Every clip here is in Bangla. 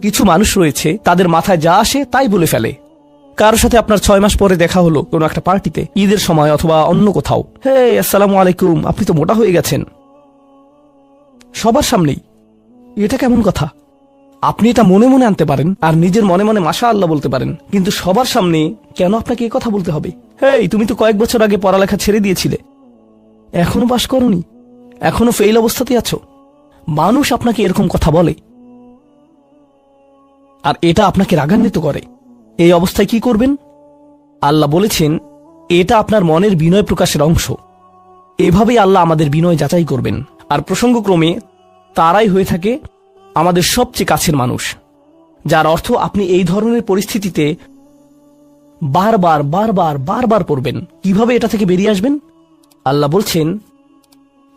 কিছু মানুষ রয়েছে তাদের মাথায় যা আসে তাই বলে ফেলে। কারোর সাথে আপনার 6 মাস পরে দেখা হলো কোনো একটা পার্টিতে, ঈদের সময় অথবা অন্য কোথাও, হে আসসালামু আলাইকুম, আপনি তো মোটা হয়ে গেছেন, সবার সামনেই। এটা কেমন কথা? আপনি এটা মনে মনে আনতে পারেন আর নিজের মনে মনে মাশাআল্লাহ বলতে পারেন, কিন্তু সবার সামনে কেন আপনাকে এই কথা বলতে হবে? হেই, তুমি তো কয়েক বছর আগে পড়ালেখা ছেড়ে দিয়েছিলে, এখনো পাশ করনি, এখনো ফেল অবস্থাতে আছো। মানুষ আপনাকে এরকম কথা বলে আর এটা আপনাকে রাগান্বিত করে। এই অবস্থায় কি করবেন? আল্লাহ বলেছেন এটা আপনার মনের বিনয় প্রকাশের অংশ। এভাবেই আল্লাহ আমাদের বিনয় যাচাই করবেন। আর প্রসঙ্গক্রমে তারাই হয়ে থাকে আমাদের সবচেয়ে কাছের মানুষ, যার অর্থ আপনি এই ধরনের পরিস্থিতিতে বারবার বারবার বারবার পড়বেন। কিভাবে এটা থেকে বেরিয়ে আসবেন? আল্লাহ বলছেন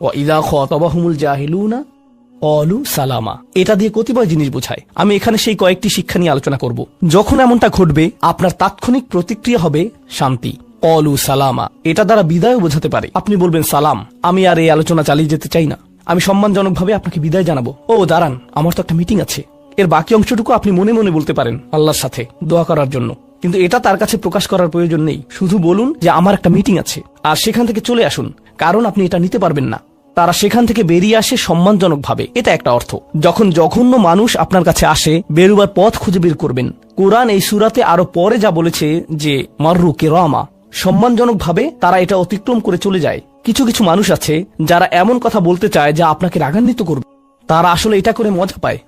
ওয়াইদা খাতাবাহুমুল জাহিলুনা ক্বালু সালামা। এটা দিয়ে কতিপয় জিনিস বোঝায়। আমি এখানে সেই কয়েকটি শিক্ষা নিয়ে আলোচনা করব। যখন এমনটা ঘটবে আপনার তাৎক্ষণিক প্রতিক্রিয়া হবে শান্তি, ক্বালু সালামা। এটা দ্বারা বিদায় বোঝাতে পারে। আপনি বলবেন সালাম, আমি আর এই আলোচনা চালিয়ে যেতে চাই না, আমি সম্মানজনকভাবে আপনাকে বিদায় জানাবো। ও দাঁড়ান, আমার তো একটা মিটিং আছে। এর বাকি অংশটুকু আপনি মনে মনে বলতে পারেন আল্লাহর সাথে দোয়া করার জন্য, কিন্তু এটা তার কাছে প্রকাশ করার প্রয়োজন নেই। শুধু বলুন যে আমার একটা মিটিং আছে, আর সেখান থেকে চলে আসুন, কারণ আপনি এটা নিতে পারবেন না। তারা সেখান থেকে বেরিয়ে আসে সম্মানজনকভাবে, এটা একটা অর্থ। যখন জঘন্য মানুষ আপনার কাছে আসে, বেরুবার পথ খুঁজে বের করবেন। কোরআন এই সূরাতে আরো পরে যা বলেছে যে মাররু কিরামা, সম্মানজনকভাবে তারা এটা অতিক্রম করে চলে যায়। কিছু কিছু মানুষ আছে যারা এমন কথা বলতে চায় যা আপনাকে রাগান্বিত করবে। তারা আসলে এটা করে মজা পায়।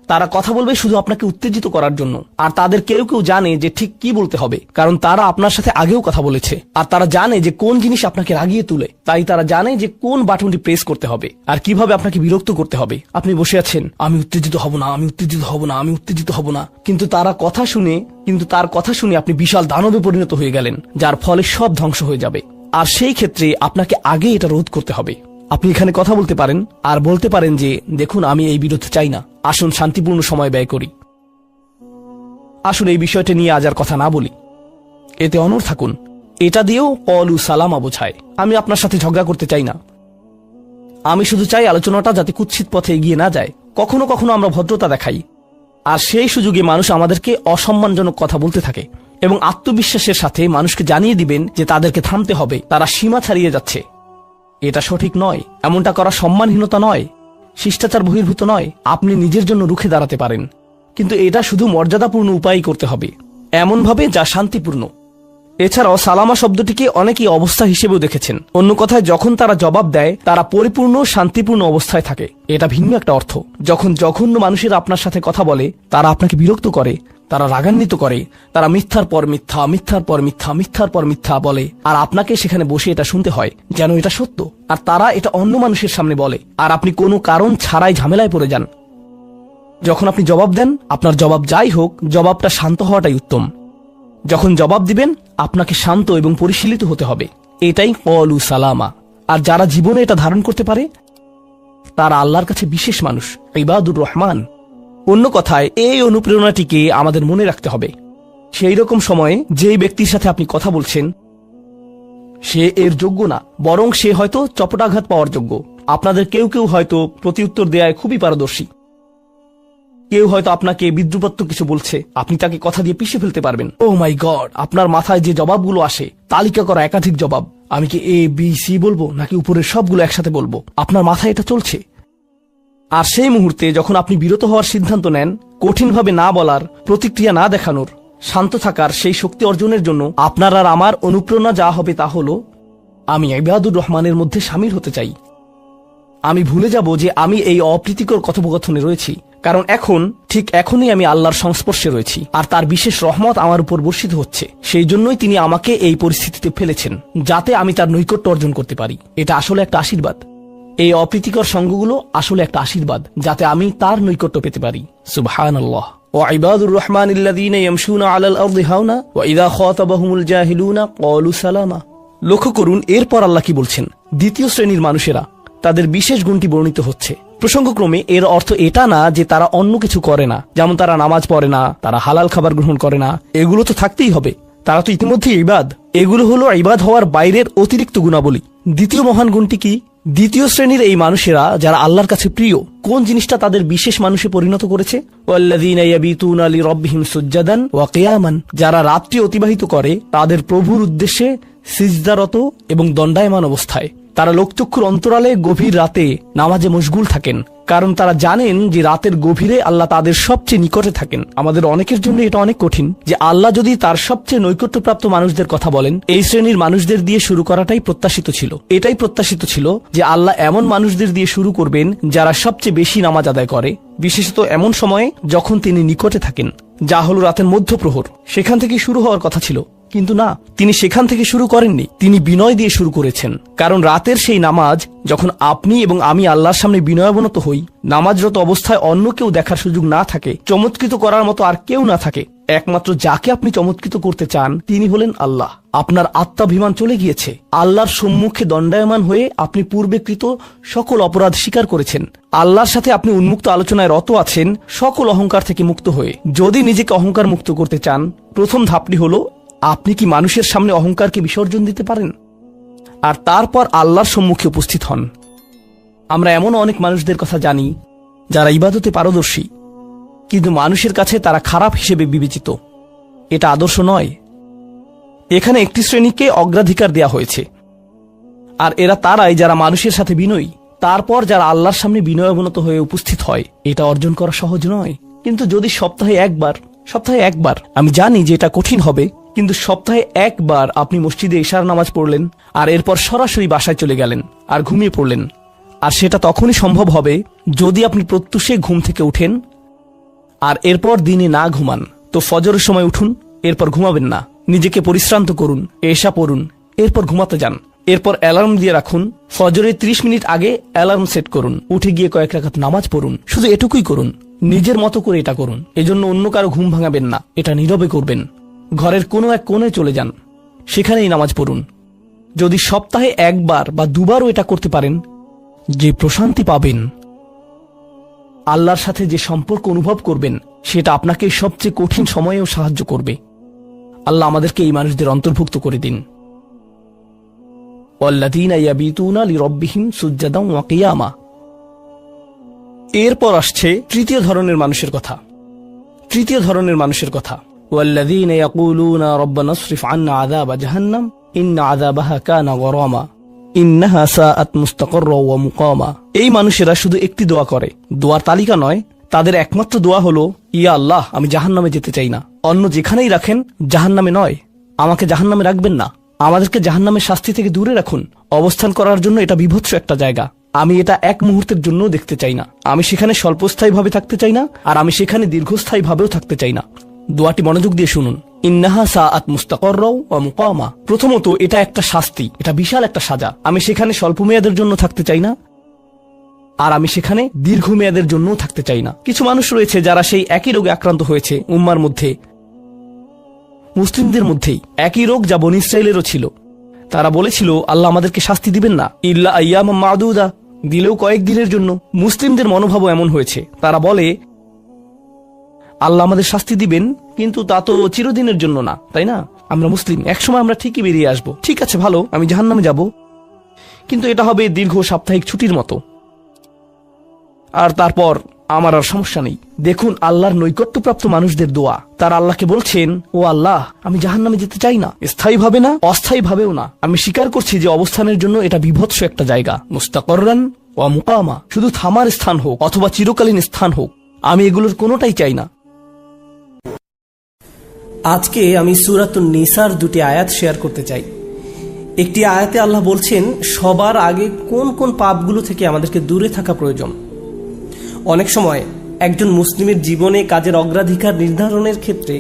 তারা কথা বলবে শুধু আপনাকে উত্তেজিত করার জন্য। আর তাদের কেউ কেউ জানে যে ঠিক কি বলতে হবে, কারণ তারা আপনার সাথে আগেও কথা বলেছে। আর তারা জানে যে কোন জিনিস আপনাকে রাগিয়ে তুলে, তাই তারা জানে যে কোন বাটনটি প্রেস করতে হবে আর কিভাবে আপনাকে বিরক্ত করতে হবে। আপনি বসে আছেন, আমি উত্তেজিত হব না, আমি উত্তেজিত হব না, আমি উত্তেজিত হব না, কিন্তু তার কথা শুনে আপনি বিশাল দানবে পরিণত হয়ে গেলেন, যার ফলে সব ধ্বংস হয়ে যাবে। আর সেই ক্ষেত্রে আপনাকে আগে এটা রোধ করতে হবে। আপনি এখানে কথা বলতে পারেন আর বলতে পারেন যে দেখুন, আমি এই বিরোধ চাই না, আসুন শান্তিপূর্ণ সময় ব্যয় করি, আসুন এই বিষয়টা নিয়ে আজ আর কথা না বলি, এতে অনড় থাকুন। এটা দিয়েও ক্বালু সালামা বোঝায়। আমি আপনার সাথে ঝগড়া করতে চাই না, আমি শুধু চাই আলোচনাটা যাতে কুৎসিত পথে এগিয়ে না যায়। কখনো কখনো আমরা ভদ্রতা দেখাই, আর সেই সুযোগে মানুষ আমাদেরকে অসম্মানজনক কথা বলতে থাকে, এবং আত্মবিশ্বাসের সাথে মানুষকে জানিয়ে দিবেন যে তাদেরকে থামতে হবে, তারা সীমা ছাড়িয়ে যাচ্ছে। এটা সঠিক নয়, এমনটা করা সম্মানহীনতা নয়, শিষ্টাচার বহির্ভূত নয়। আপনি নিজের জন্য রুখে দাঁড়াতে পারেন, কিন্তু এটা শুধু মর্যাদাপূর্ণ উপায় করতে হবে, এমনভাবে যা শান্তিপূর্ণ। এছাড়াও সালামা শব্দটিকে অনেকেই অবস্থা হিসেবেও দেখেছেন। অন্য কথায়, যখন তারা জবাব দেয় তারা পরিপূর্ণ শান্তিপূর্ণ অবস্থায় থাকে, এটা ভিন্ন একটা অর্থ। যখন জঘন্য মানুষেরা আপনার সাথে কথা বলে, তারা আপনাকে বিরক্ত করে, তারা রাগান্বিত করে, তারা মিথ্যার পর মিথ্যা, মিথ্যার পর মিথ্যা, মিথ্যার পর মিথ্যা বলে, আর আপনাকে সেখানে বসে এটা শুনতে হয় যেন এটা সত্য। আর তারা এটা অন্য মানুষের সামনে বলে, আর আপনি কোনো কারণ ছাড়াই ঝামেলায় পড়ে যান। যখন আপনি জবাব দেন, আপনার জবাব যাই হোক, জবাবটা শান্ত হওয়াটাই উত্তম। যখন জবাব দিবেন, আপনাকে শান্ত এবং পরিশীলিত হতে হবে। এটাই ক্বালু সালামা। আর যারা জীবনে এটা ধারণ করতে পারে, তারা আল্লাহর কাছে বিশেষ মানুষ, ইবাদুর রহমান। অন্য কথায়, এই অনুপ্রেরণাটিকে আমাদের মনে রাখতে হবে। সেই রকম সময়ে যেই ব্যক্তির সাথে আপনি কথা বলছেন সে এর যোগ্য না, বরং সে হয়তো চপটাঘাত পাওয়ার যোগ্য। আপনাদের কেউ কেউ হয়তো প্রতিউত্তর দেয়ায় খুবই পারদর্শী, কেউ হয়তো আপনাকে বিদ্রুপাত্মক কিছু বলছে, আপনি তাকে কথা দিয়ে পিষে ফেলতে পারবেন। ও মাই গড, আপনার মাথায় যে জবাবগুলো আসে, তালিকা করা একাধিক জবাব, আমি কি এ বি সি বলবো নাকি উপরের সবগুলো একসাথে বলবো, আপনার মাথায় এটা চলছে। আর সেই মুহূর্তে যখন আপনি বিরত হওয়ার সিদ্ধান্ত নেন, কঠিনভাবে না বলার, প্রতিক্রিয়া না দেখানোর, শান্ত থাকার সেই শক্তি অর্জনের জন্য আপনার আর আমার অনুপ্রেরণা যা হবে তা হলো, আমি ইবাদুর রহমানের মধ্যে শামিল হতে চাই। আমি ভুলে যাব যে আমি এই অপ্রীতিকর কথোপকথনে রয়েছি, কারণ ঠিক এখনই আমি আল্লাহর সংস্পর্শে রয়েছি, আর তার বিশেষ রহমত আমার উপর বর্ষিত হচ্ছে। সেই জন্যই তিনি আমাকে এই পরিস্থিতিতে ফেলেছেন, যাতে আমি তার নৈকট্য অর্জন করতে পারি। এটা আসলে একটা আশীর্বাদ। এই অপ্রীতিকর সঙ্গগুলো আসলে একটা আশীর্বাদ, যাতে আমি তার নৈকট্য পেতে পারি। সুবহানাল্লাহ। ওয়াইবাদুর রহমানিল্লাযীনা ইয়ামশুনা আলাল আরদি হাওনা ওয়া ইযা খাতাবাহুমুল জাহিলুনা ক্বালু সালামা। লক্ষ্য করুন এরপর আল্লাহ কি বলছেন। দ্বিতীয় শ্রেণীর মানুষেরা, তাদের বিশেষ গুণটি বর্ণিত হচ্ছে। প্রসঙ্গক্রমে এর অর্থ এটা না যে তারা অন্য কিছু করে না, যেমন তারা নামাজ পড়ে না, তারা হালাল খাবার গ্রহণ করে না। এগুলো তো থাকতেই হবে, তারা তো ইতিমধ্যে ইবাদ। এগুলো হলো ইবাদ হওয়ার বাইরের অতিরিক্ত গুণাবলী। দ্বিতীয় মহান গুণটি কি? দ্বিতীয় শ্রেণীর এই মানুষেরা যারা আল্লাহর কাছে প্রিয়, কোন জিনিসটা তাদের বিশেষ মানুষে পরিণত করেছে? ওয়াল্লাযীনা ইয়াবিতুনা লিরাব্বিহিম সুজ্জাদান ওয়া কিয়ামান, যারা রাত্রি অতিবাহিত করে তাদের প্রভুর উদ্দেশ্যে সিজদারত এবং দণ্ডায়মান অবস্থায়। তারা লোকচক্ষুর অন্তরালে গভীর রাতে নামাজে মশগুল থাকেন, কারণ তারা জানেন যে রাতের গভীরে আল্লাহ তাদের সবচেয়ে নিকটে থাকেন। আমাদের অনেকের জন্য এটা অনেক কঠিন যে আল্লাহ যদি তার সবচেয়ে নৈকট্যপ্রাপ্ত মানুষদের কথা বলেন, এই শ্রেণীর মানুষদের দিয়ে শুরু করাটাই প্রত্যাশিত ছিল। এটাই প্রত্যাশিত ছিল যে আল্লাহ এমন মানুষদের দিয়ে শুরু করবেন যারা সবচেয়ে বেশি নামাজ আদায় করে, বিশেষত এমন সময়ে যখন তিনি নিকটে থাকেন, যা হলো রাতের মধ্যপ্রহর। সেখান থেকে শুরু হওয়ার কথা ছিল, কিন্তু না, তিনি সেখান থেকে শুরু করেননি। তিনি বিনয় দিয়ে শুরু করেছেন, কারণ রাতের সেই নামাজ যখন আপনি এবং আমি আল্লাহর সামনে বিনয়াবনত হই, নামাজরত অবস্থায় অন্য কেউ দেখার সুযোগ না থাকে, চমৎকৃত করার মতো আর কেউ না থাকে, একমাত্র যাকে আপনি চমৎকৃত করতে চান তিনি হলেন আল্লাহ। আপনার আত্মাভিমান চলে গিয়েছে, আল্লাহর সম্মুখে দণ্ডায়মান হয়ে আপনি পূর্বেকৃত সকল অপরাধ স্বীকার করেছেন, আল্লাহর সাথে আপনি উন্মুক্ত আলোচনায় রত আছেন, সকল অহংকার থেকে মুক্ত হয়ে। যদি নিজেকে অহংকার মুক্ত করতে চান, প্রথম ধাপটি হলো আপনি কি মানুষের সামনে অহংকারকে বিসর্জন দিতে পারেন, আর তারপর আল্লাহর সম্মুখে উপস্থিত হন। আমরা এমন অনেক মানুষদের কথা জানি যারা ইবাদতে পারদর্শী, কিন্তু মানুষের কাছে তারা খারাপ হিসেবে বিবেচিত। এটা আদর্শ নয়। এখানে একটি শ্রেণীকে অগ্রাধিকার দেয়া হয়েছে, আর এরা তারাই যারা মানুষের সাথে বিনয়ী। তারপর যারা আল্লাহর সামনে বিনয়াবনত হয়ে উপস্থিত হয়, এটা অর্জন করা সহজ নয়। কিন্তু যদি সপ্তাহে একবার, আমি জানি যে এটা কঠিন হবে, কিন্তু সপ্তাহে একবার আপনি মসজিদে ইশার নামাজ পড়লেন, আর এরপর সরাসরি বাসায় চলে গেলেন আর ঘুমিয়ে পড়লেন, আর সেটা তখনই সম্ভব হবে যদি আপনি প্রত্যুষে ঘুম থেকে উঠেন, আর এরপর দিনে না ঘুমান। তো ফজরের সময় উঠুন, এরপর ঘুমাবেন না, নিজেকে পরিশ্রান্ত করুন, এশা পড়ুন, এরপর ঘুমাতে যান। এরপর অ্যালার্ম দিয়ে রাখুন, ফজরের 30 মিনিট আগে অ্যালার্ম সেট করুন, উঠে গিয়ে কয়েক রাকাত নামাজ পড়ুন। শুধু এটুকুই করুন, নিজের মতো করে এটা করুন। এজন্য অন্য কারো ঘুম ভাঙাবেন না, এটা নীরবে করবেন। ঘরের কোনো এক কোণে চলে যান, সেখানেই নামাজ পড়ুন। যদি সপ্তাহে একবার বা দুবারও এটা করতে পারেন, যে প্রশান্তি পাবেন, আল্লাহর সাথে যে সম্পর্ক অনুভব করবেন, সেটা আপনাকে সবচেয়ে কঠিন সময়েও সাহায্য করবে। আল্লাহ আমাদেরকে এই মানুষদের অন্তর্ভুক্ত করে দিন। ওয়াল্লাযীনা ইয়াবিতুনা লিরাব্বিহিম সুজ্জাদান ওয়া কিয়ামা। এরপর আসছে তৃতীয় ধরনের মানুষের কথা। ওয়াল্লাযীনা ইয়াকুলুনা রাব্বানা ইসরিফ আন্না আযাবা জাহান্নাম ইন্না আযাবাহা কানা গরামা ইন্নাহা সাআত মুস্তাকাররা ওয়া মুকামা। এই মানুষেরা শুধু একটি দোয়া করে, দোয়ার তালিকা নয়। তাদের একমাত্র দোয়া হলো, ইয়া আল্লাহ, আমি জাহান্নামে যেতে চাই না। অন্য যেখানেই রাখেন, জাহান্নামে নয়। আমাকে জাহান্নামে রাখবেন না, আমাদেরকে জাহান্নামের শাস্তি থেকে দূরে রাখুন। অবস্থান করার জন্য এটা বিভৎস একটা জায়গা। আমি এটা এক মুহূর্তের জন্য দেখতে চাই না। আমি সেখানে স্বল্পস্থায়ীভাবে থাকতে চাই না, আর আমি সেখানে দীর্ঘস্থায়ীভাবেও থাকতে চাই না। দোয়াটি মনোযোগ দিয়ে শুনুন। ইন্নাহা সাআত মুস্তাকাররা ওয়া মুকামা। প্রথমত, এটা একটা শাস্তি, এটা বিশাল একটা সাজা। আমি সেখানে স্বল্প মেয়াদের জন্য থাকতে চাই না, আর আমি সেখানে দীর্ঘমেয়াদের জন্যও থাকতে চাই না। কিছু মানুষ রয়েছে যারা সেই একই রোগে আক্রান্ত হয়েছে। উম্মার মধ্যে, মুসলিমদের মধ্যেই একই রোগ যা বনী ইসরাইলেরও ছিল। তারা বলেছিল, আল্লাহ আমাদেরকে শাস্তি দিবেন না, ইল্লা আইয়ামাম মাদুদা, দিলেও কয়েক দিনের জন্য। মুসলিমদের মনোভাবও এমন হয়েছে। তারা বলে, আল্লাহ আমাদের শাস্তি দিবেন, কিন্তু তা তো চিরদিনের জন্য না, তাই না? আমরা মুসলিম, একসময় আমরা ঠিকই বেরিয়ে আসবো। ঠিক আছে, ভালো, আমি জাহান্নামে যাব, কিন্তু এটা হবে দীর্ঘ সাপ্তাহিক ছুটির মতো, আর তারপর আমার আর সমস্যা নেই। দেখুন আল্লাহর নৈকট্যপ্রাপ্ত মানুষদের দোয়া। তারা আল্লাহকে বলছেন, ও আল্লাহ, আমি জাহান্নামে যেতে চাই না, স্থায়ীভাবে না, অস্থায়ীভাবেও না। আমি স্বীকার করছি যে অবস্থানের জন্য এটা বিভৎস একটা জায়গা। মুস্তাকাররান ওয়া মুকামা, শুধু থামার স্থান হোক অথবা চিরকালীন স্থান হোক, আমি এগুলোর কোনোটাই চাই না। আজকে আমি সূরাতুন নিসার দুটি আয়াত শেয়ার করতে চাই। একটি আয়াতে আল্লাহ বলছেন সবার আগে কোন কোন পাপগুলো থেকে আমাদেরকে দূরে থাকা প্রয়োজন। অনেক সময় একজন মুসলিমের জীবনে কাজের অগ্রাধিকার নির্ধারণের ক্ষেত্রে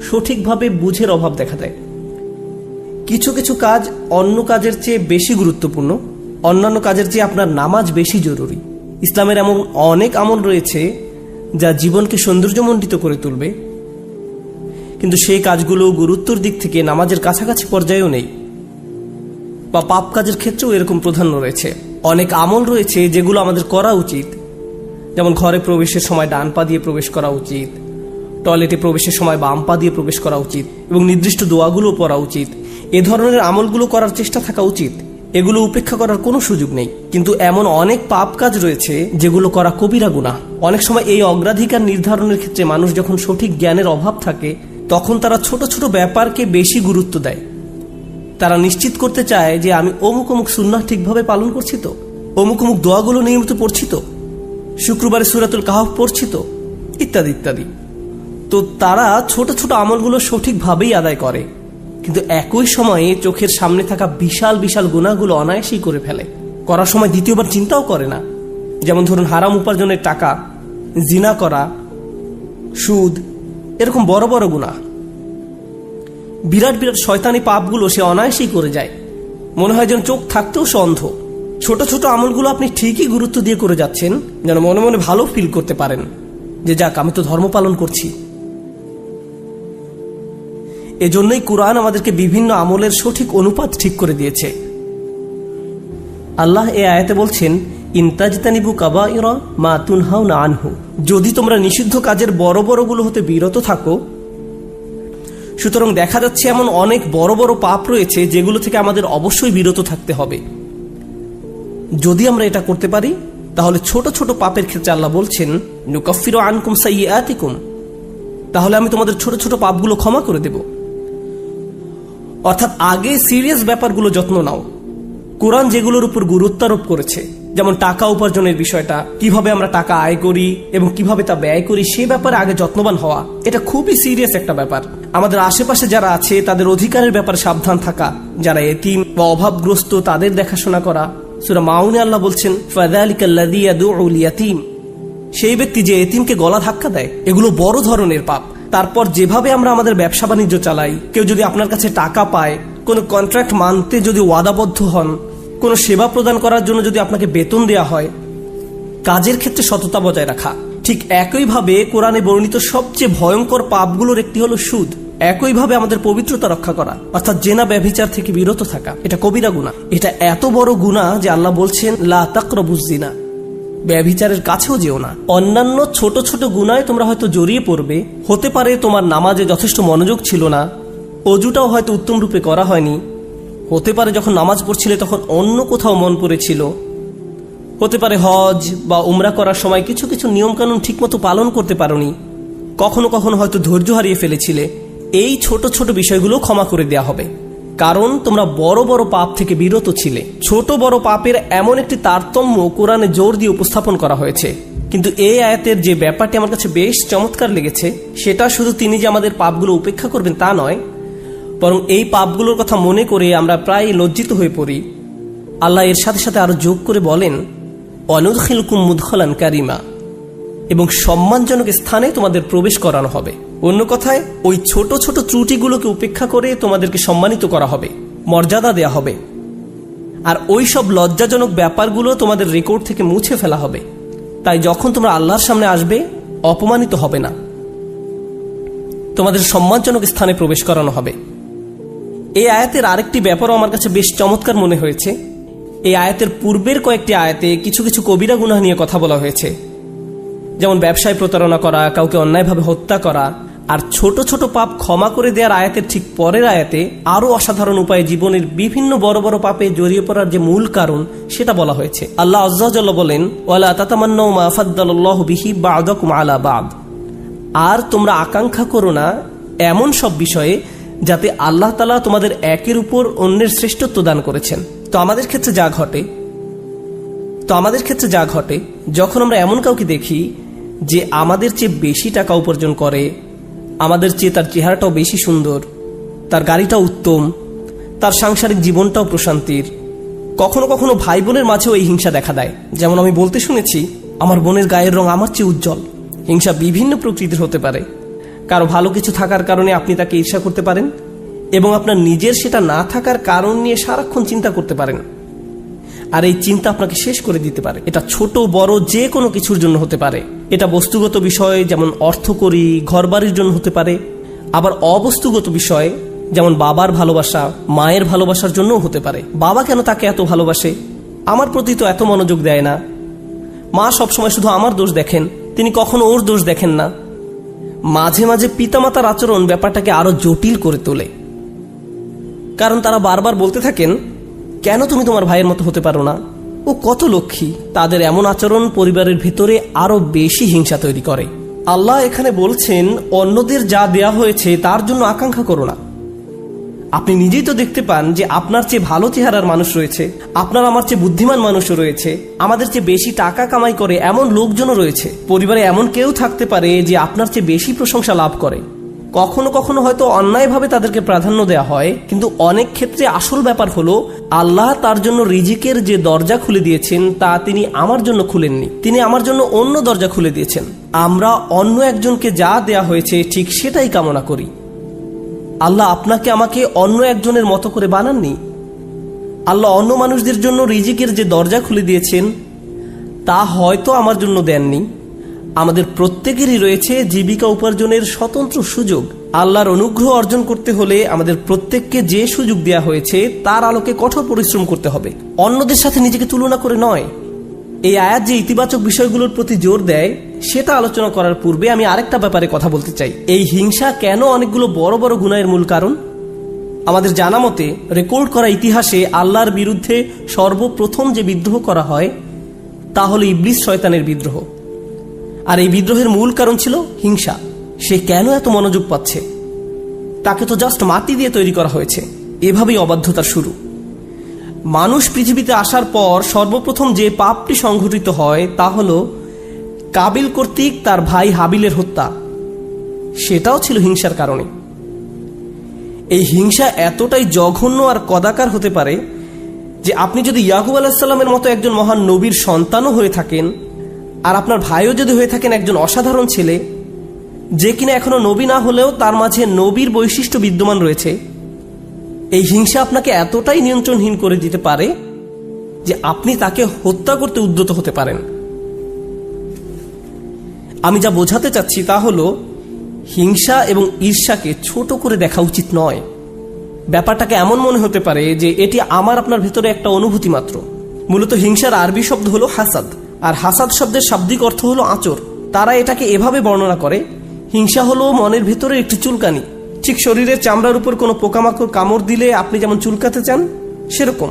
সঠিকভাবে বুঝের অভাব দেখা দেয়। কিছু কিছু কাজ অন্য কাজের চেয়ে বেশি গুরুত্বপূর্ণ, অন্যান্য কাজের চেয়ে আপনার নামাজ বেশি জরুরি। ইসলামের এমন অনেক আমল রয়েছে যা জীবনকে সৌন্দর্যমণ্ডিত করে তুলবে, কিন্তু সেই কাজগুলো গুরুত্বর দিক থেকে নামাজের কাছাকাছি পর্যায়েও নেই, বা পাপ কাজের ক্ষেত্রেও এরকম প্রাধান্য রয়েছে। অনেক আমল রয়েছে যেগুলো আমাদের করা উচিত, যেমন ঘরে প্রবেশের সময় ডান পা দিয়ে প্রবেশ করা উচিত, টয়লেটে প্রবেশের সময় বাম পা দিয়ে প্রবেশ করা উচিত, এবং নির্দিষ্ট দোয়াগুলো পড়া উচিত। এ ধরনের আমলগুলো করার চেষ্টা থাকা উচিত, এগুলো উপেক্ষা করার কোনো সুযোগ নেই, কিন্তু এমন অনেক পাপ কাজ রয়েছে যেগুলো করা কবিরা গুনাহ। অনেক সময় এই অগ্রাধিকার নির্ধারণের ক্ষেত্রে মানুষ যখন সঠিক জ্ঞানের অভাব থাকে তখন তারা ছোট ছোট ব্যাপারকে বেশি গুরুত্ব দেয়। তারা নিশ্চিত করতে চায় যে আমি অমুক অমুক সুন্নাহ ঠিকভাবে পালন করছি তো, অমুক অমুক দোয়াগুলো নিয়মিত পড়ছি তো, শুক্রবারে সূরাতুল কাহফ পড়ছি তো, ইত্যাদি ইত্যাদি। তো তারা ছোট ছোট আমলগুলো সঠিকভাবেই আদায় করে, কিন্তু একই সময়ে চোখের সামনে থাকা বিশাল বিশাল গুনাহগুলো অনায়াসেই করে ফেলে। করার সময় দ্বিতীয়বার চিন্তাও করে না। যেমন ধরুন হারাম উপার্জনের টাকা, জিনা করা, সুদ, এরকম বড় বড় গুনাহ, বিরাট বিরাট শয়তানি পাপগুলো সে অনায়াসেই করে যায়। মনে হয় যেন চোখ থাকতেও সে অন্ধ। ছোট ছোট আমলগুলো আপনি ঠিকই গুরুত্ব দিয়ে করে যাচ্ছেন, যেন মনে মনে ভালো ফিল করতে পারেন যে যাক আমি তো ধর্ম পালন করছি। এজন্যই কুরআন আমাদেরকে বিভিন্ন আমলের সঠিক অনুপাত ঠিক করে দিয়েছে। আল্লাহ এই আয়াতে বলছেন, ইনতাজতানিবু কাবাইরা মা তুনহাউনা আনহু, যদি তোমরা নিষিদ্ধ কাজের বড় বড়গুলো হতে বিরত থাকো। সুতরাং দেখা যাচ্ছে এমন অনেক বড় বড় পাপ রয়েছে যেগুলো থেকে আমাদের অবশ্যই বিরত থাকতে হবে। যদি আমরা এটা করতে পারি তাহলে ছোট ছোট পাপের ক্ষেত্রে আল্লাহ বলছেন, নুকাফিরু আনকুম সাইয়্যাতিকুম, তাহলে আমি তোমাদের ছোট ছোট পাপগুলো ক্ষমা করে দেব। অর্থাৎ আগে সিরিয়াস ব্যাপারগুলো যত্ন নাও। কোরআন যেগুলোর উপর গুরুত্ব আরোপ করেছে, যেমন টাকা উপার্জনের বিষয়টা, কিভাবে আমরা টাকা আয় করি এবং কিভাবে তা ব্যয় করি, সে ব্যাপারে আগে যত্নবান হওয়া, এটা খুবই সিরিয়াস একটা ব্যাপার। আমাদের আশেপাশে যারা আছে তাদের অধিকারের ব্যাপারে সাবধান থাকা, যারা এতিম বা অভাবগ্রস্ত তাদের দেখাশোনা করা। সূরা মাউনে আল্লাহ বলছেন, ফাযালিকাল্লাযী ইয়াদউল ইয়াতীম, সেই ব্যক্তি যে এতিমকে গলা ধাক্কা দেয়। এগুলো বড় ধরনের পাপ। তারপর যেভাবে আমরা আমাদের ব্যবসা বাণিজ্য চালাই, কেউ যদি আপনার কাছে টাকা পায়, কোনো কন্ট্রাক্ট মানতে যদি ওয়াদাবদ্ধ হন, কোনো সেবা প্রদান করার জন্য যদি আপনাকে বেতন দেয়া হয়, কাজের ক্ষেত্রে সততা বজায় রাখা। ঠিক একইভাবে কোরআনে বর্ণিত সবচেয়ে ভয়ঙ্কর পাপগুলোর একটি হলো সুদ। একইভাবে আমাদের পবিত্রতা রক্ষা করা, অর্থাৎ জেনা ব্যভিচার থেকে বিরত থাকা, এটা কবিরা গুনাহ। এটা এত বড় গুনাহ যে আল্লাহ বলছেন, লা তাকরাবুজ জিনা, ব্যভিচারের কাছেও যেও না। অন্যান্য ছোট ছোট গুনায় তোমরা হয়তো জড়িয়ে পড়বে। হতে পারে তোমার নামাজে যথেষ্ট মনোযোগ ছিল না, অজুটাও হয়তো উত্তম রূপে করা হয়নি। হতে পারে যখন নামাজ পড়ছিলে তখন অন্য কোথাও মন পড়েছিল। হতে পারে হজ বা উমরা করার সময় কিছু কিছু নিয়মকানুন ঠিকমতো পালন করতে পারোনি। কখনো কখনো হয়তো ধৈর্য হারিয়ে ফেলেছিলে। এই ছোট ছোট বিষয়গুলো ক্ষমা করে দেয়া হবে, কারণ তোমরা বড় বড় পাপ থেকে বিরত ছিলে। ছোট বড় পাপের এমন একটি তারতম্য কোরআনে জোর দিয়ে উপস্থাপন করা হয়েছে। কিন্তু এই আয়াতের যে ব্যাপারটি আমার কাছে বেশ চমৎকার লেগেছে, সেটা শুধু তিনি যে আমাদের পাপগুলো উপেক্ষা করবেন তা নয়, বরং এই পাপগুলোর কথা মনে করে আমরা প্রায় লজ্জিত হয়ে পড়ি। আল্লাহ এর সাথে সাথে আরো যোগ করে বলেন, অনুদখিলকুম মুদখলান কারিমা, এবং সম্মানজনক স্থানে তোমাদের প্রবেশ করানো হবে। অন্য কথায় ওই ছোট ছোট ত্রুটিগুলোকে উপেক্ষা করে তোমাদেরকে সম্মানিত করা হবে, মর্যাদা দেয়া হবে। আর ওই সব লজ্জাজনক ব্যাপারগুলো তোমাদের রেকর্ড থেকে মুছে ফেলা হবে। তাই যখন তোমরা আল্লাহর সামনে আসবে, অপমানিত হবে না, তোমাদের সম্মানজনক স্থানে প্রবেশ করানো হবে। এই আয়াতের আরেকটি ব্যাপারও আমার কাছে বেশ চমৎকার মনে হয়েছে। এই আয়াতের পূর্বের কয়েকটি আয়াতে কিছু কিছু কবিরা গুনাহ নিয়ে কথা বলা হয়েছে, যেমন ব্যবসায় প্রতারণা করা, কাউকে অন্যায়ভাবে হত্যা করা। আর ছোট ছোট পাপ ক্ষমা করে দেওয়ার আয়াতের ঠিক পরের আয়াতে আরো অসাধারণ উপায়ে জীবনের বিভিন্ন বড় বড় পাপে জড়িয়ে পড়ার যে মূল কারণ সেটা বলা হয়েছে। আল্লাহ আযজা ওয়া জাল্লা বলেন, ওয়ালা তাতামান্নাউ মা ফাদ্দালাল্লাহু বিহি বা'দাকুম আলা বা'দ, আর তোমরা আকাঙ্ক্ষা করো না এমন সব বিষয়ে যাতে আল্লাহ তাআলা তোমাদের একের উপর অন্যের শ্রেষ্ঠত্ব দান করেছেন। তো আমাদের ক্ষেত্রে যা ঘটে যখন আমরা এমন কাউকে দেখি যে আমাদের চেয়ে বেশি টাকা উপার্জন করে, আমাদের চেয়ে তার চেহারাটাও বেশি সুন্দর, তার গাড়িটাও উত্তম, তার সাংসারিক জীবনটাও প্রশান্তির, কখনো কখনো ভাই বোনের মাঝেও এই হিংসা দেখা দেয়। যেমন আমি বলতে শুনেছি, আমার বোনের গায়ের রং আমার চেয়ে উজ্জ্বল। হিংসা বিভিন্ন প্রকৃতির হতে পারে। কারো ভালো কিছু থাকার কারণে আপনি তাকে ঈর্ষা করতে পারেন, এবং আপনার নিজের সেটা না থাকার কারণ নিয়ে সারাক্ষণ চিন্তা করতে পারেন। আর এই চিন্তা আপনাকে শেষ করে দিতে পারে। এটা ছোট বড় যে কোনো কিছুর জন্য হতে পারে। এটা বস্তুগত বিষয়, যেমন অর্থকড়ি, ঘরবাড়ির জন্য হতে পারে। আবার অবস্তুগত বিষয়, যেমন বাবার ভালোবাসা, মায়ের ভালোবাসার জন্যও হতে পারে। বাবা কেন তাকে এত ভালোবাসে, আমার প্রতি তো এত মনোযোগ দেয় না। মা সবসময় শুধু আমার দোষ দেখেন, তিনি কখনো ওর দোষ দেখেন না। মাঝে মাঝে পিতামাতার আচরণ ব্যাপারটাকে আরো জটিল করে তোলে, কারণ তারা বারবার বলতে থাকেন, কেন তুমি তোমার ভাইয়ের মতো হতে পারো না, ও কত লক্ষ্মী। তাদের এমন আচরণ পরিবারের ভিতরে আরো বেশি হিংসা তৈরি করে। আল্লাহ এখানে বলছেন, অন্যদের যা দেয়া হয়েছে তার জন্য আকাঙ্ক্ষা করো না। আপনি নিজেই তো দেখতে পান যে আপনার চেয়ে ভালো চেহারার মানুষ রয়েছে, আপনার আমার চেয়ে বুদ্ধিমান মানুষও রয়েছে, আমাদের চেয়ে বেশি টাকা কামাই করে এমন লোকজনও রয়েছে। পরিবারে এমন কেউ থাকতে পারে যে আপনার চেয়ে বেশি প্রশংসা লাভ করে। কখনো কখনো হয়তো অন্যায়ভাবে তাদেরকে প্রাধান্য দেওয়া হয়, কিন্তু অনেক ক্ষেত্রে আসল ব্যাপার হলো আল্লাহ তার জন্য রিজিকের যে দরজা খুলে দিয়েছেন তা তিনি আমার জন্য খুলেননি, তিনি আমার জন্য অন্য দরজা খুলে দিয়েছেন। আমরা অন্য একজনকে যা দেয়া হয়েছে ঠিক সেটাই কামনা করি। আল্লাহ আপনাকে আমাকে অন্য একজনের মতো করে বানাননি। আল্লাহ অন্য মানুষদের জন্য রিজিকের যে দরজা খুলে দিয়েছেন তা হয়তো আমার জন্য দেননি। আমাদের প্রত্যেকেরই রয়েছে জীবিকা উপার্জনের স্বতন্ত্র সুযোগ। আল্লাহর অনুগ্রহ অর্জন করতে হলে আমাদের প্রত্যেককে যে সুযোগ দেয়া হয়েছে তার আলোকে কঠোর পরিশ্রম করতে হবে, অন্যদের সাথে নিজেকে তুলনা করে নয়। এই আয়াত যে ইতিবাচক বিষয়গুলোর প্রতি জোর দেয় সেটা আলোচনা করার পূর্বে আমি আরেকটা ব্যাপারে কথা বলতে চাই। এই হিংসা কেন অনেকগুলো বড় বড় গুনাহের মূল কারণ? আমাদের জানা মতে রেকর্ড করা ইতিহাসে আল্লাহর বিরুদ্ধে সর্বপ্রথম যে বিদ্রোহ করা হয় তা হলো ইবলিস শয়তানের বিদ্রোহ। আর এই বিদ্রোহের মূল কারণ ছিল হিংসা। সে কেন এত মনোযোগ পাচ্ছে? তাকে তো জাস্ট মাটি দিয়ে তৈরি করা হয়েছে। এভাবেই অবাধ্যতার শুরু। মানুষ পৃথিবীতে আসার পর সর্বপ্রথম যে পাপটি সংঘটিত হয় তা হল কাবিল কর্তৃক তার ভাই হাবিলের হত্যা। সেটাও ছিল হিংসার কারণে। এই হিংসা এতটাই জঘন্য আর কদাকার হতে পারে যে আপনি যদি ইয়াকুব আলাইহিসসালামের মতো একজন মহান নবীর সন্তানও হয়ে থাকেন, আর আপনার ভাইও যদি হয়ে থাকেন একজন অসাধারণ ছেলে যে কিনা এখনো নবী না হলেও তার মাঝে নবীর বৈশিষ্ট্য বিদ্যমান রয়েছে, এই হিংসা আপনাকে এতটাই নিয়ন্ত্রণহীন করে দিতে পারে যে আপনি তাকে হত্যা করতে উদ্যত হতে পারেন। আমি যা বোঝাতে চাচ্ছি তা হলো হিংসা এবং ঈর্ষাকে ছোট করে দেখা উচিত নয়। ব্যাপারটাকে এমন মনে হতে পারে যে এটি আমার আপনার ভেতরে একটা অনুভূতি মাত্র। মূলত হিংসার আরবি শব্দ হলো হাসাদ, আর হাসাদ শব্দের শাব্দিক অর্থ হলো আঁচড়। তারা এটাকে এভাবে বর্ণনা করে, হিংসা হলো মনের ভেতরে একটি চুলকানি। ঠিক শরীরের চামড়ার উপর কোনো পোকামাকড় কামড় দিলে আপনি যেমন চুলকাতে চান, সেরকম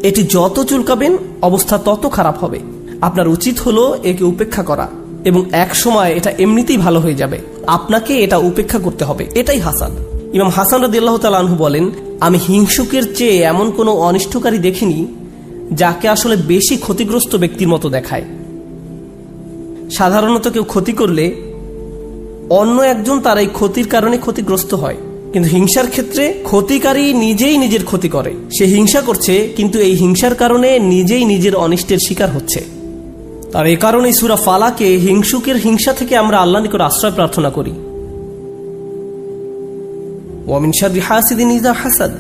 এটি যত চুলকাবেন অবস্থা তত খারাপ হবে। আপনার উচিত হলো একে উপেক্ষা করা, এবং এক সময় এটা এমনিতেই ভালো হয়ে যাবে। আপনাকে এটা উপেক্ষা করতে হবে, এটাই হাসাদ। ইমাম হাসান রাদিয়াল্লাহু তাআলা আনহু বলেন, আমি হিংসুকের চেয়ে এমন কোনো অনিষ্টকারী দেখিনি যাকে আসলে বেশি ক্ষতিগ্রস্ত ব্যক্তির মতো দেখায়। সাধারণত কেউ ক্ষতি করলে অন্য একজন তার এই ক্ষতির কারণে ক্ষতিগ্রস্ত হয়, কিন্তু হিংসার ক্ষেত্রে ক্ষতিকারী নিজেই নিজের ক্ষতি করে। সে হিংসা করছে, কিন্তু এই হিংসার কারণে নিজেই নিজের অনিষ্টের শিকার হচ্ছে। আর এ কারণেই সূরা ফালাকে হিংসুকের হিংসা থেকে আমরা আল্লাহর নিকট আশ্রয় প্রার্থনা করি। ওয়া মিন শাররি হাসিদিন ইযা হাসাদ।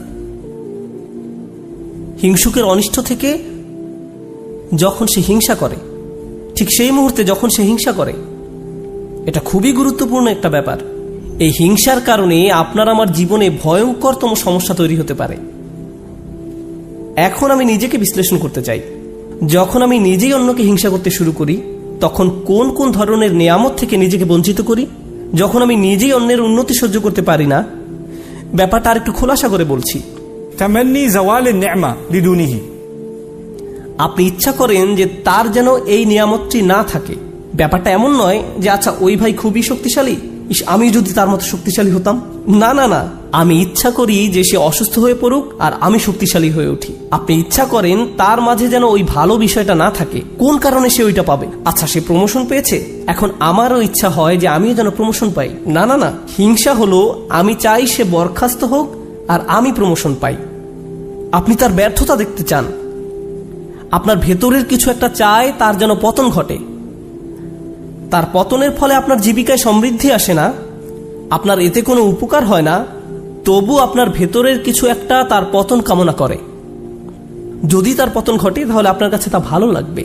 হিংসুকের অনিষ্ট থেকে যখন সে হিংসা করে, ঠিক সেই মুহূর্তে যখন সে হিংসা করে, এটা খুবই গুরুত্বপূর্ণ একটা ব্যাপার। এই হিংসার কারণে আপনার আমার জীবনে ভয়ঙ্করতম সমস্যা তৈরি হতে পারে। এখন আমি নিজেকে বিশ্লেষণ করতে চাই। যখন আমি নিজেই অন্যকে হিংসা করতে শুরু করি তখন কোন কোন ধরনের নিয়ামত থেকে নিজেকে বঞ্চিত করি? যখন আমি নিজেই অন্যের উন্নতি সহ্য করতে পারি না, ব্যাপারটা আর একটু খোলাসা করে বলছি। তামান্নি জাওয়ালিন নি'মা লিদুনিহি। আপনি ইচ্ছা করেন যে তার যেন এই নিয়ামতটি না থাকে। ব্যাপারটা এমন নয় যে আচ্ছা ওই ভাই খুবই শক্তিশালী, আমি যদি তার মতো শক্তিশালী হতাম। না না না, আমি ইচ্ছা করি যে সে অসুস্থ হয়ে পড়ুক আর আমি শক্তিশালী হয়ে উঠি। আপনি ইচ্ছা করেন তার মাঝে যেন ওই ভালো বিষয়টা না থাকে। কোন কারণে সে ওইটা পাবে? আচ্ছা সে প্রমোশন পেয়েছে, এখন আমারও ইচ্ছা হয় যে আমিও যেন প্রমোশন পাই। না না না, হিংসা হলো আমি চাই সে বরখাস্ত হোক আর আমি প্রমোশন পাই। আপনি তার ব্যর্থতা দেখতে চান, আপনার ভেতরের কিছু একটা চায় তার যেন পতন ঘটে। তার পতনের ফলে আপনার জীবিকায় সমৃদ্ধি আসে না, আপনার এতে কোনো উপকার হয় না, তবু আপনার ভেতরের কিছু একটা তার পতন কামনা করে। যদি তার পতন ঘটে তাহলে আপনার কাছে তা ভালো লাগবে।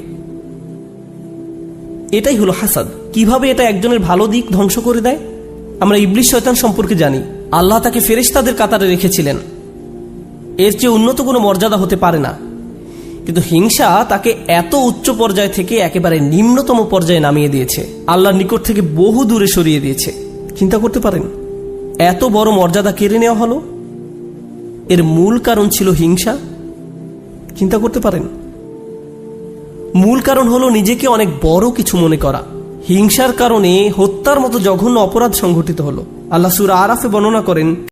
এটাই হলো হাসাদ। কিভাবে এটা একজনের ভালো দিক ধ্বংস করে দেয়? আমরা ইবলিস শয়তান সম্পর্কে জানি। আল্লাহ তাকে ফেরেশতাদের কাতারে রেখেছিলেন, এর চেয়ে উন্নত কোনো মর্যাদা হতে পারে না। কিন্তু হিংসা তাকে এত উচ্চ পর্যায় থেকে একেবারে নিম্নতম পর্যায়ে নামিয়ে দিয়েছে, আল্লাহর নিকট থেকে বহু দূরে সরিয়ে দিয়েছে। চিন্তা করতে পারেন, এত বড় মর্যাদা কেড়ে নেওয়া হলো। এর মূল কারণ ছিল হিংসা। চিন্তা করতে পারেন? মূল কারণ হলো নিজেকে অনেক বড় কিছু মনে করা। হিংসার কারণে হত্যার মতো জঘন্য অপরাধ সংঘটিত হলো। আল্লাহ সূরা আরাফে বর্ণনা করেন,